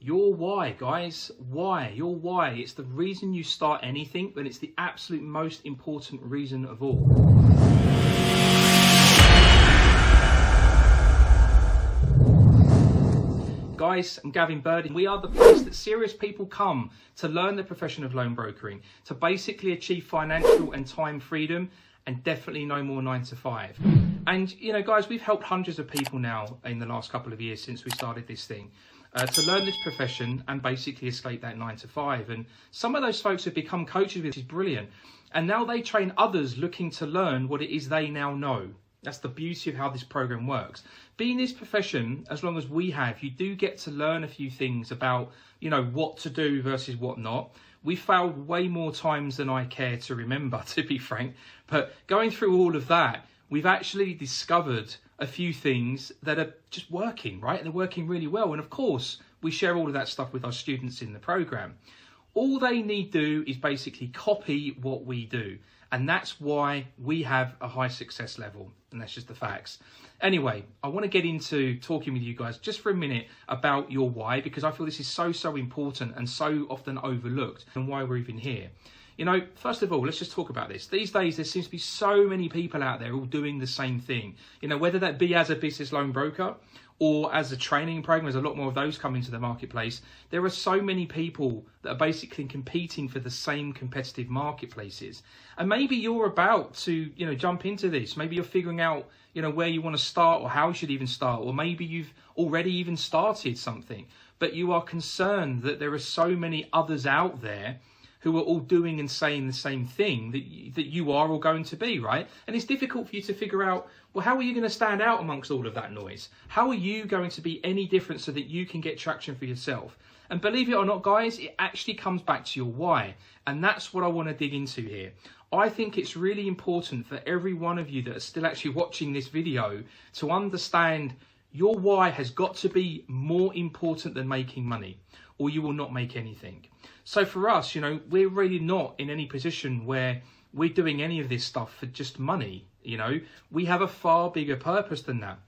Your why, guys. Why? Your why. It's the reason you start anything, but it's the absolute most important reason of all. Guys, I'm Gavin Bird, and we are the place that serious people come to learn the profession of loan brokering, to basically achieve financial and time freedom, and definitely no more 9 to 5. And, you know, guys, we've helped hundreds of people now in the last couple of years since we started this thing. To learn this profession and basically escape that 9 to 5. And some of those folks have become coaches, which is brilliant. And now they train others looking to learn what it is they now know. That's the beauty of how this program works. Being this profession, as long as we have, you do get to learn a few things about, you know, what to do versus what not. We failed way more times than I care to remember, to be frank. But going through all of that, we've actually discovered a few things that are just working, right? And they're working really well. And of course, we share all of that stuff with our students in the program. All they need to do is basically copy what we do. And that's why we have a high success level. And that's just the facts. Anyway, I want to get into talking with you guys just for a minute about your why, because I feel this is so important and so often overlooked, and why we're even here. You know, first of all, let's just talk about this. These days, there seems to be so many people out there all doing the same thing. You know, whether that be as a business loan broker or as a training program, there's a lot more of those coming to the marketplace. There are so many people that are basically competing for the same competitive marketplaces. And maybe you're about to, you know, jump into this. Maybe you're figuring out, you know, where you want to start or how you should even start. Or maybe you've already even started something, but you are concerned that there are so many others out there who are all doing and saying the same thing that you are all going to be, right? And it's difficult for you to figure out, well, how are you going to stand out amongst all of that noise? How are you going to be any different so that you can get traction for yourself? And believe it or not, guys, it actually comes back to your why. And that's what I want to dig into here. I think it's really important for every one of you that are still actually watching this video to understand your why has got to be more important than making money, or you will not make anything. So for us, you know, we're really not in any position where we're doing any of this stuff for just money. You know, we have a far bigger purpose than that.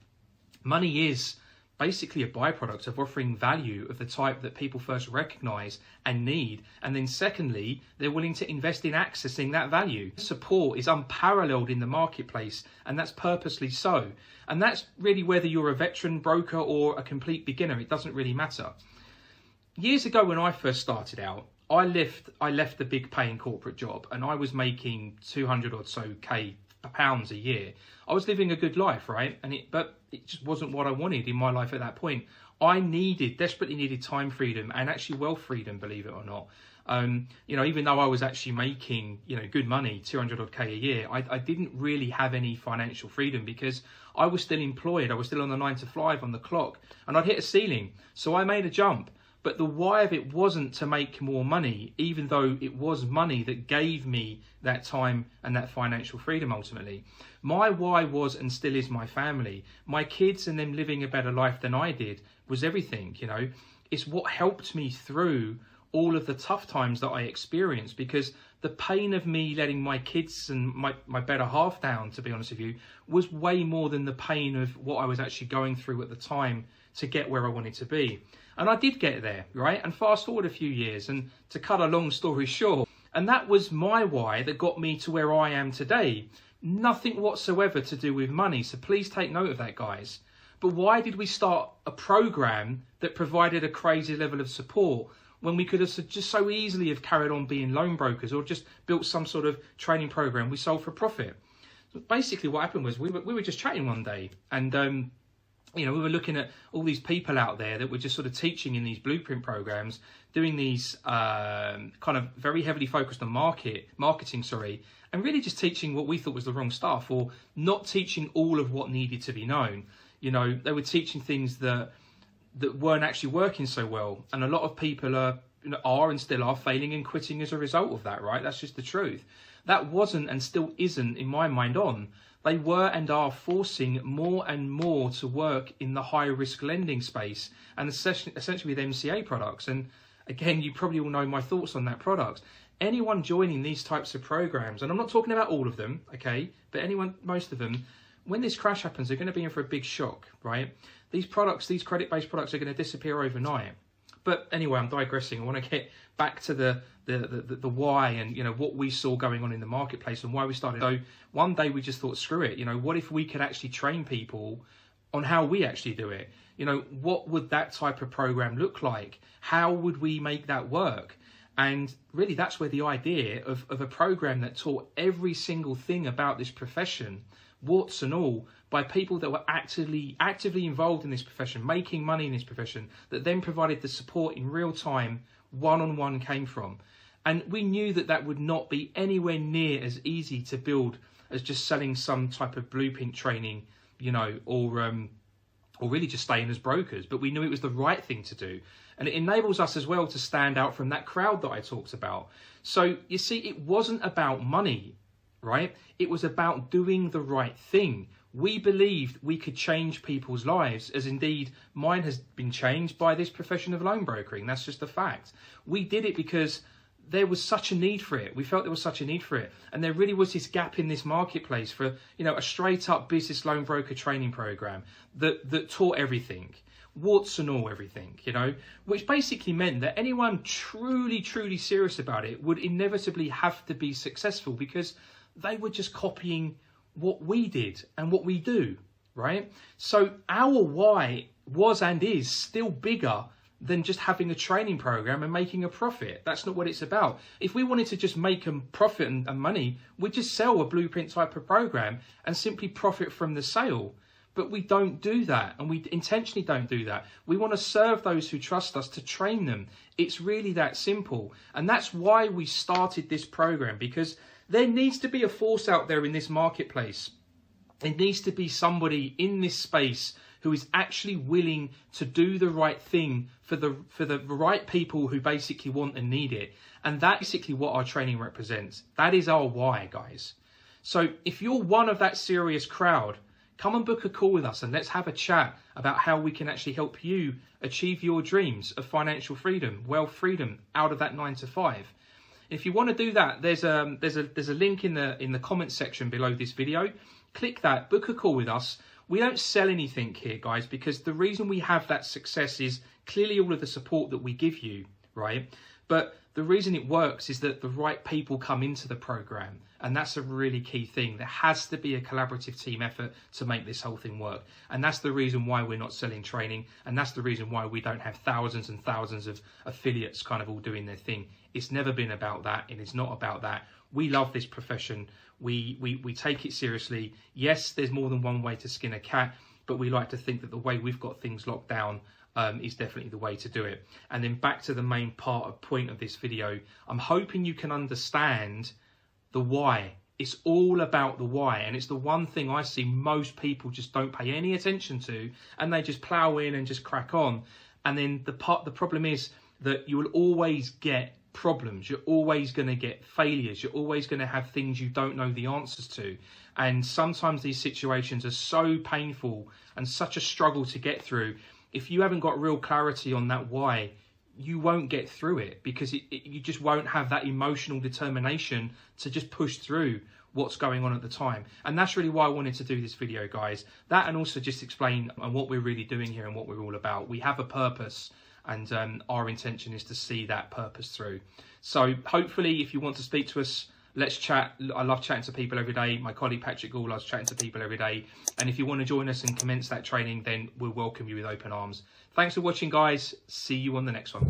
Money is basically a byproduct of offering value of the type that people first recognize and need. And then secondly, they're willing to invest in accessing that value. Support is unparalleled in the marketplace, and that's purposely so. And that's really whether you're a veteran broker or a complete beginner, it doesn't really matter. Years ago when I first started out, I left the big paying corporate job, and I was making 200 or so K pounds a year. I was living a good life, right? But it just wasn't what I wanted in my life at that point. I desperately needed time freedom and actually wealth freedom, believe it or not. You know, even though I was actually making, you know, good money, 200 odd K a year, I didn't really have any financial freedom because I was still employed. I was still on the 9 to 5 on the clock, and I'd hit a ceiling. So I made a jump. But the why of it wasn't to make more money, even though it was money that gave me that time and that financial freedom ultimately. My why was and still is my family. My kids and them living a better life than I did was everything, you know. It's what helped me through all of the tough times that I experienced, because the pain of me letting my kids and my better half down, to be honest with you, was way more than the pain of what I was actually going through at the time to get where I wanted to be. And I did get there, right? And fast forward a few years, and to cut a long story short, and that was my why that got me to where I am today. Nothing whatsoever to do with money, so please take note of that, guys. But why did we start a program that provided a crazy level of support when we could have just so easily have carried on being loan brokers, or just built some sort of training program we sold for profit? So basically what happened was we were just chatting one day, and you know, we were looking at all these people out there that were just sort of teaching in these blueprint programs, doing these kind of very heavily focused on marketing, and really just teaching what we thought was the wrong stuff, or not teaching all of what needed to be known. You know, they were teaching things that weren't actually working so well, and a lot of people are and still are failing and quitting as a result of that, right? That's just the truth. That wasn't and still isn't, in my mind, on. They were and are forcing more and more to work in the high risk lending space, and essentially with MCA products. And again, you probably all know my thoughts on that product. Anyone joining these types of programs, and I'm not talking about all of them, okay, but most of them, when this crash happens, they're going to be in for a big shock, right? These products, these credit-based products, are going to disappear overnight. But anyway, I'm digressing. I want to get back to the why and, you know, what we saw going on in the marketplace and why we started. So one day we just thought, screw it, you know, what if we could actually train people on how we actually do it? You know, what would that type of program look like? How would we make that work? And really, that's where the idea of a program that taught every single thing about this profession, warts and all, by people that were actively involved in this profession, making money in this profession, that then provided the support in real time, one-on-one, came from. And we knew that that would not be anywhere near as easy to build as just selling some type of blueprint training, you know, or really just staying as brokers. But we knew it was the right thing to do. And it enables us as well to stand out from that crowd that I talked about. So you see, it wasn't about money, right? It was about doing the right thing. We believed we could change people's lives, as indeed mine has been changed by this profession of loan brokering. That's just a fact. We did it because there was such a need for it. We felt there was such a need for it. And there really was this gap in this marketplace for, you know, a straight up business loan broker training program that taught everything, warts and all, everything, you know, which basically meant that anyone truly serious about it would inevitably have to be successful, because they were just copying what we did and what we do, right? So our why was and is still bigger than just having a training program and making a profit. That's not what it's about. If we wanted to just make a profit and money, we'd just sell a blueprint type of program and simply profit from the sale. But we don't do that, and we intentionally don't do that. We want to serve those who trust us, to train them. It's really that simple. And that's why we started this program, because there needs to be a force out there in this marketplace. There needs to be somebody in this space who is actually willing to do the right thing for the right people who basically want and need it. And that's basically what our training represents. That is our why, guys. So if you're one of that serious crowd, come and book a call with us and let's have a chat about how we can actually help you achieve your dreams of financial freedom, wealth freedom, out of that 9 to 5. If you want to do that, there's a link in the comments section below this video. Click that, book a call with us. We don't sell anything here, guys, because the reason we have that success is clearly all of the support that we give you, right? But the reason it works is that the right people come into the program. And that's a really key thing. There has to be a collaborative team effort to make this whole thing work. And that's the reason why we're not selling training. And that's the reason why we don't have thousands and thousands of affiliates kind of all doing their thing. It's never been about that, and it's not about that. We love this profession. We take it seriously. Yes, there's more than one way to skin a cat, but we like to think that the way we've got things locked down is definitely the way to do it. And then back to the main point of this video, I'm hoping you can understand the why. It's all about the why, and it's the one thing I see most people just don't pay any attention to, and they just plow in and just crack on. And then the problem is that you will always get problems. You're always going to get failures. You're always going to have things you don't know the answers to. And sometimes these situations are so painful and such a struggle to get through. If you haven't got real clarity on that why, you won't get through it, because you just won't have that emotional determination to just push through what's going on at the time. And that's really why I wanted to do this video, guys. That, and also just explain what we're really doing here and what we're all about. We have a purpose, and our intention is to see that purpose through. So hopefully, if you want to speak to us, let's chat. I love chatting to people every day. My colleague Patrick Gall loves chatting to people every day. And if you want to join us and commence that training, then we'll welcome you with open arms. Thanks for watching, guys. See you on the next one.